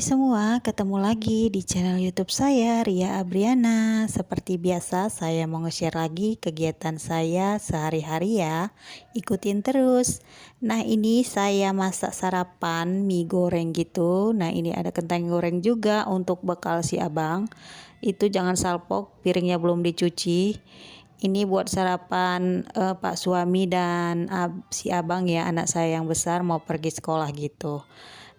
semua, ketemu lagi di channel YouTube saya, Ria Abriana. Seperti biasa, saya mau nge-share lagi kegiatan saya sehari-hari ya. Ikutin terus. Nah, ini saya masak sarapan mie goreng gitu. Nah, ini ada kentang goreng juga untuk bekal si abang. Itu jangan salpok, piringnya belum dicuci. Ini buat sarapan Pak suami dan si abang ya, anak saya yang besar mau pergi sekolah gitu.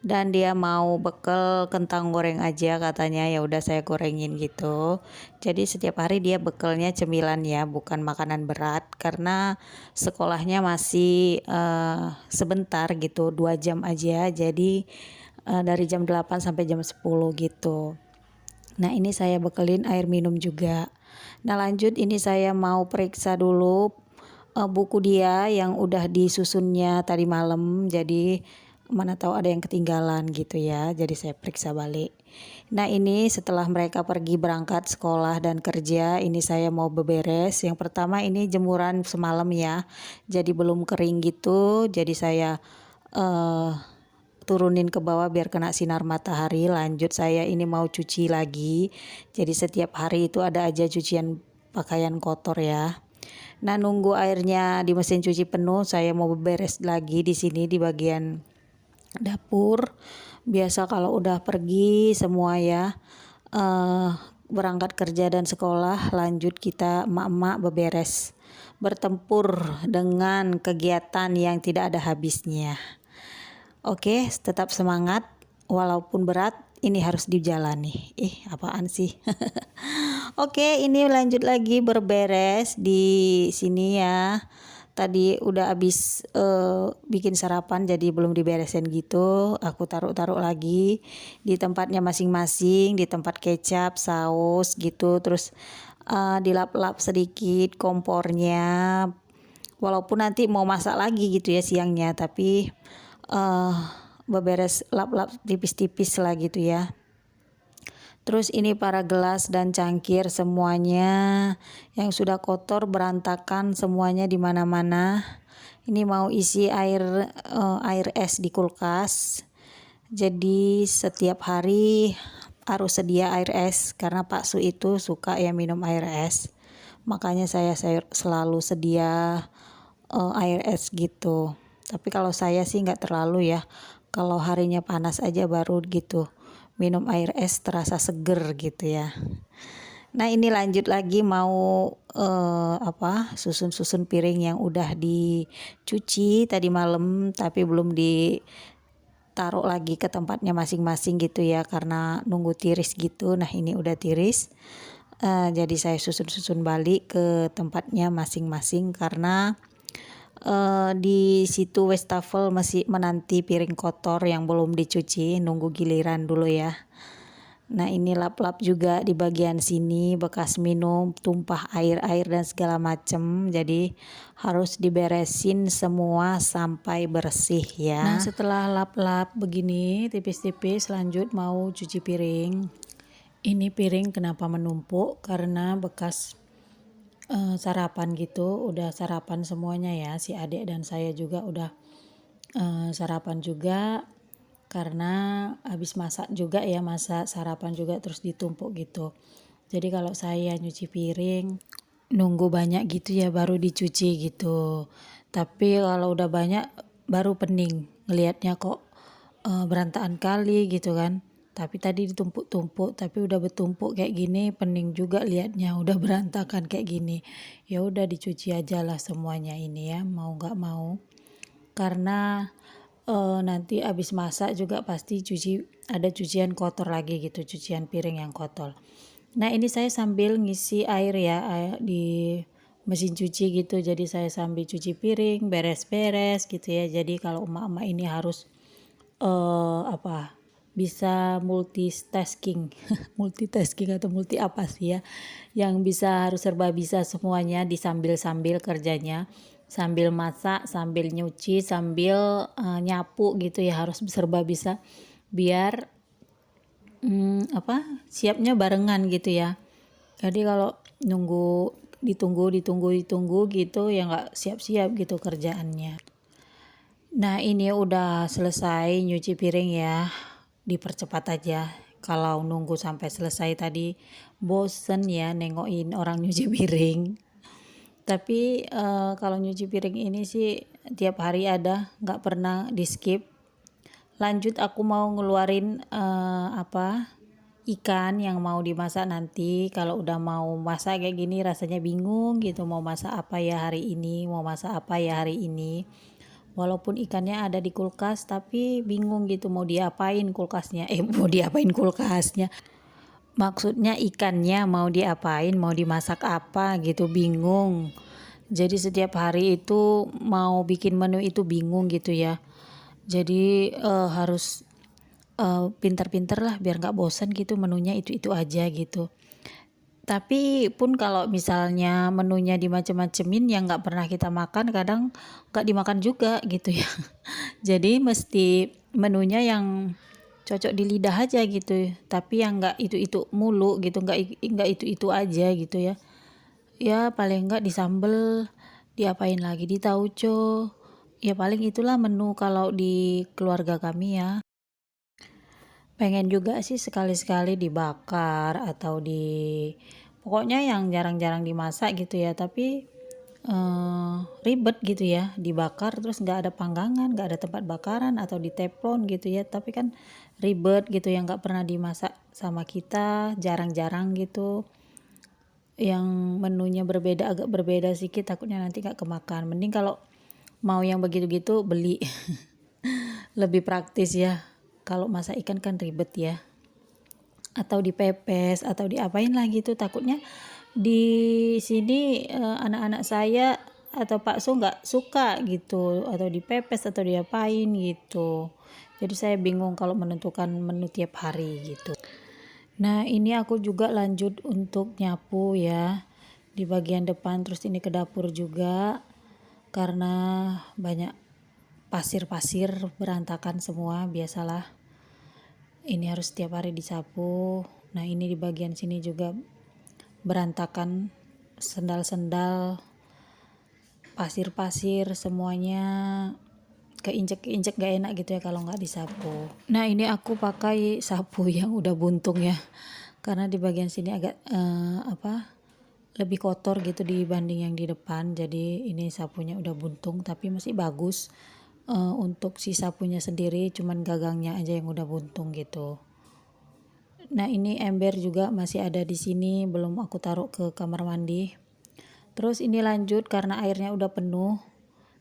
Dan dia mau bekel kentang goreng aja katanya, ya udah saya gorengin gitu. Jadi setiap hari dia bekelnya cemilan ya, bukan makanan berat karena sekolahnya masih sebentar gitu, 2 jam aja. Jadi dari jam 8 sampai jam 10 gitu. Nah, ini saya bekelin air minum juga. Nah, lanjut ini saya mau periksa dulu buku dia yang udah disusunnya tadi malam. Jadi mana tahu ada yang ketinggalan gitu ya. Jadi saya periksa balik. Nah, ini setelah mereka pergi berangkat sekolah dan kerja, ini saya mau beberes. Yang pertama ini jemuran semalam ya. Jadi belum kering gitu. Jadi saya turunin ke bawah biar kena sinar matahari. Lanjut saya ini mau cuci lagi. Jadi setiap hari itu ada aja cucian pakaian kotor ya. Nah, nunggu airnya di mesin cuci penuh, saya mau beberes lagi di sini di bagian dapur. Biasa kalau udah pergi semua ya berangkat kerja dan sekolah, lanjut kita emak-emak beberes, bertempur dengan kegiatan yang tidak ada habisnya. Oke, tetap semangat walaupun berat, ini harus dijalani. Apaan sih? Oke, ini lanjut lagi berberes di sini ya. Tadi udah habis bikin sarapan jadi belum diberesin gitu. Aku taruh-taruh lagi di tempatnya masing-masing, di tempat kecap, saus gitu. Terus dilap-lap sedikit kompornya. Walaupun nanti mau masak lagi gitu ya siangnya, tapi beberes lap-lap tipis-tipis lah gitu ya. Terus ini para gelas dan cangkir semuanya yang sudah kotor berantakan semuanya di mana-mana. Ini mau isi air es di kulkas. Jadi setiap hari harus sedia air es karena Pak Su itu suka ya minum air es. Makanya saya selalu sedia air es gitu. Tapi kalau saya sih nggak terlalu ya. Kalau harinya panas aja baru gitu minum air es terasa seger gitu ya. Nah, ini lanjut lagi mau susun-susun piring yang udah dicuci tadi malam tapi belum ditaruh lagi ke tempatnya masing-masing gitu ya karena nunggu tiris gitu. Nah, ini udah tiris. Jadi saya susun-susun balik ke tempatnya masing-masing karena di situ wastafel masih menanti piring kotor yang belum dicuci, nunggu giliran dulu ya. Nah, ini lap-lap juga di bagian sini bekas minum, tumpah air-air dan segala macem. Jadi harus diberesin semua sampai bersih ya. Nah, setelah lap-lap begini tipis-tipis, lanjut mau cuci piring. Ini piring kenapa menumpuk? Karena bekas sarapan gitu, udah sarapan semuanya ya, si adik dan saya juga udah sarapan juga karena habis masak juga ya, masak sarapan juga terus ditumpuk gitu. Jadi kalau saya nyuci piring nunggu banyak gitu ya baru dicuci gitu. Tapi kalau udah banyak baru pening ngelihatnya kok berantakan kali gitu kan. Tapi tadi ditumpuk-tumpuk, tapi udah bertumpuk kayak gini pening juga liatnya udah berantakan kayak gini. Ya udah dicuci aja lah semuanya ini ya, mau nggak mau. Karena nanti abis masak juga pasti ada cucian kotor lagi gitu, cucian piring yang kotor. Nah, ini saya sambil ngisi air ya di mesin cuci gitu. Jadi saya sambil cuci piring, beres-beres gitu ya. Jadi kalau emak-emak ini harus bisa multitasking multitasking atau multi apa sih ya, yang bisa harus serba bisa semuanya di sambil kerjanya, sambil masak, sambil nyuci, sambil nyapu gitu ya, harus serba bisa biar siapnya barengan gitu ya. Jadi kalau ditunggu gitu ya nggak siap-siap gitu kerjaannya. Nah, ini udah selesai nyuci piring ya. dipercepat aja. Kalau nunggu sampai selesai tadi bosen ya nengokin orang nyuci piring. Tapi kalau nyuci piring ini sih tiap hari ada, nggak pernah di skip. Lanjut aku mau ngeluarin ikan yang mau dimasak nanti. Kalau udah mau masak kayak gini rasanya bingung gitu, mau masak apa ya hari ini, mau masak apa ya hari ini. Walaupun ikannya ada di kulkas tapi bingung gitu mau diapain kulkasnya, mau diapain kulkasnya. Maksudnya ikannya mau diapain, mau dimasak apa gitu, bingung. Jadi setiap hari itu mau bikin menu itu bingung gitu ya. Jadi harus pintar-pintar lah biar nggak bosan gitu, menunya itu aja gitu. Tapi pun kalau misalnya menunya dimacem-macemin yang nggak pernah kita makan, kadang nggak dimakan juga gitu ya. Jadi mesti menunya yang cocok di lidah aja gitu, tapi yang nggak itu mulu gitu, nggak itu aja gitu ya. Ya paling nggak disambel, diapain lagi, di tauco. Ya paling itulah menu kalau di keluarga kami ya. Pengen juga sih sekali-sekali dibakar atau pokoknya yang jarang-jarang dimasak gitu ya, tapi ribet gitu ya, dibakar terus nggak ada panggangan, nggak ada tempat bakaran atau di teflon gitu ya, tapi kan ribet gitu yang nggak pernah dimasak sama kita, jarang-jarang gitu, yang menunya agak berbeda sedikit, takutnya nanti nggak kemakan. Mending kalau mau yang begitu-gitu beli. Lebih praktis ya, kalau masak ikan kan ribet ya, atau dipepes atau diapain lah gitu. Takutnya di sini anak-anak saya atau Pak So nggak suka gitu, atau dipepes atau diapain gitu. Jadi saya bingung kalau menentukan menu tiap hari gitu. Nah ini aku juga lanjut untuk nyapu ya di bagian depan, terus ini ke dapur juga karena banyak pasir-pasir berantakan semua, biasalah. Ini harus setiap hari disapu. Nah ini di bagian sini juga berantakan, sendal-sendal, pasir-pasir semuanya keinjek-injek gak enak gitu ya kalau nggak disapu. Nah ini aku pakai sapu yang udah buntung ya, karena di bagian sini agak lebih kotor gitu dibanding yang di depan. Jadi ini sapunya udah buntung tapi masih bagus. Untuk si sapunya sendiri cuman gagangnya aja yang udah buntung gitu. Nah ini ember juga masih ada di sini, belum aku taruh ke kamar mandi. Terus ini lanjut karena airnya udah penuh,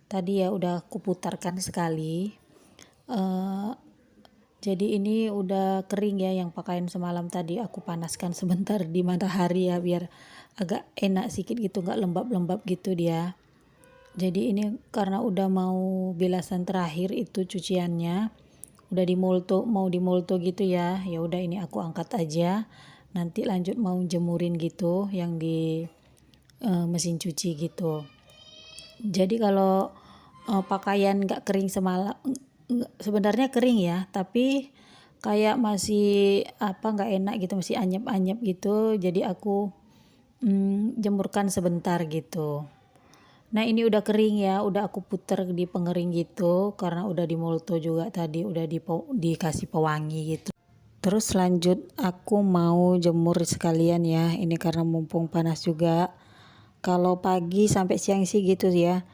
tadi ya udah aku putarkan sekali. Jadi ini udah kering ya, yang pakaian semalam tadi aku panaskan sebentar di matahari ya biar agak enak sedikit gitu, nggak lembab-lembab gitu dia. Jadi ini karena udah mau bilasan terakhir itu cuciannya, udah mau dimolto gitu ya. Ya udah ini aku angkat aja. Nanti lanjut mau jemurin gitu yang di mesin cuci gitu. Jadi kalau pakaian nggak kering semalam, sebenarnya kering ya, tapi kayak masih nggak enak gitu, masih anyep-anyep gitu. Jadi aku jemurkan sebentar gitu. Nah ini udah kering ya, udah aku puter di pengering gitu karena udah dimolto juga tadi, udah dikasih pewangi gitu. Terus lanjut aku mau jemur sekalian ya, ini karena mumpung panas juga. Kalau pagi sampai siang sih gitu ya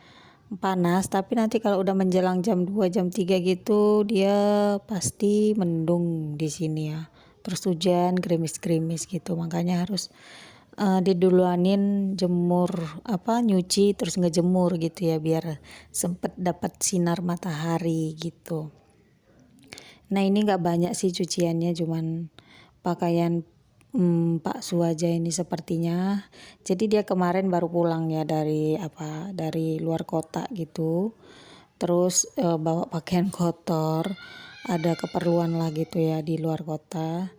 panas, tapi nanti kalau udah menjelang jam 2 jam 3 gitu dia pasti mendung di sini ya. Terus hujan gerimis-gerimis gitu, makanya harus diduluanin jemur nyuci terus ngejemur gitu ya biar sempet dapat sinar matahari gitu. Nah ini nggak banyak sih cuciannya, cuman pakaian Pak Su aja ini sepertinya. Jadi dia kemarin baru pulang ya dari luar kota gitu. Terus bawa pakaian kotor, ada keperluan lah gitu ya di luar kota.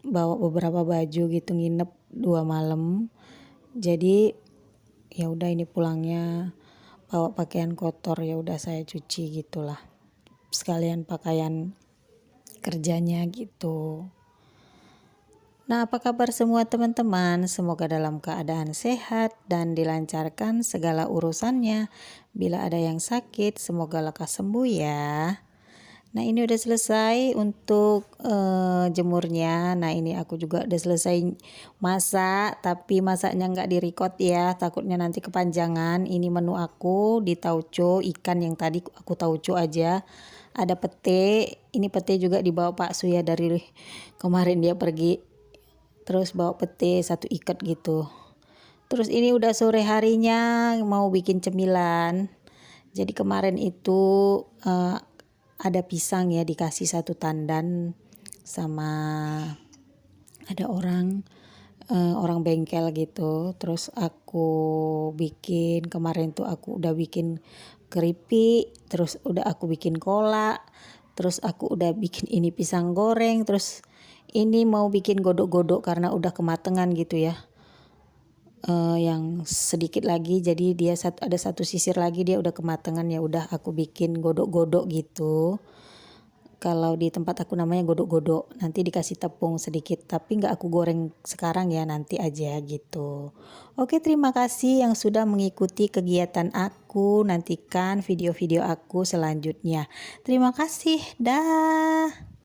Bawa beberapa baju gitu, nginep 2 malam. Jadi ya udah ini pulangnya bawa pakaian kotor, ya udah saya cuci gitulah. Sekalian pakaian kerjanya gitu. Nah, apa kabar semua teman-teman? Semoga dalam keadaan sehat dan dilancarkan segala urusannya. Bila ada yang sakit, semoga lekas sembuh ya. Nah ini udah selesai untuk jemurnya. Nah ini aku juga udah selesai masak, tapi masaknya nggak direcord ya, takutnya nanti kepanjangan. Ini menu aku di tauco, ikan yang tadi aku tauco aja. Ada pete, ini pete juga dibawa Pak Suya dari kemarin dia pergi. Terus bawa pete satu ikat gitu. Terus ini udah sore harinya mau bikin cemilan. Jadi kemarin itu ada pisang ya, dikasih satu tandan sama ada orang bengkel gitu. Terus aku bikin kemarin tuh aku udah bikin keripik, terus udah aku bikin kolak, terus aku udah bikin ini pisang goreng, terus ini mau bikin godok-godok karena udah kematangan gitu ya. Yang sedikit lagi, jadi dia ada satu sisir lagi dia udah kematangan, ya udah aku bikin godok-godok gitu. Kalau di tempat aku namanya godok-godok, nanti dikasih tepung sedikit, tapi nggak aku goreng sekarang ya, nanti aja gitu. Oke, terima kasih yang sudah mengikuti kegiatan aku. Nantikan video-video aku selanjutnya. Terima kasih, dah.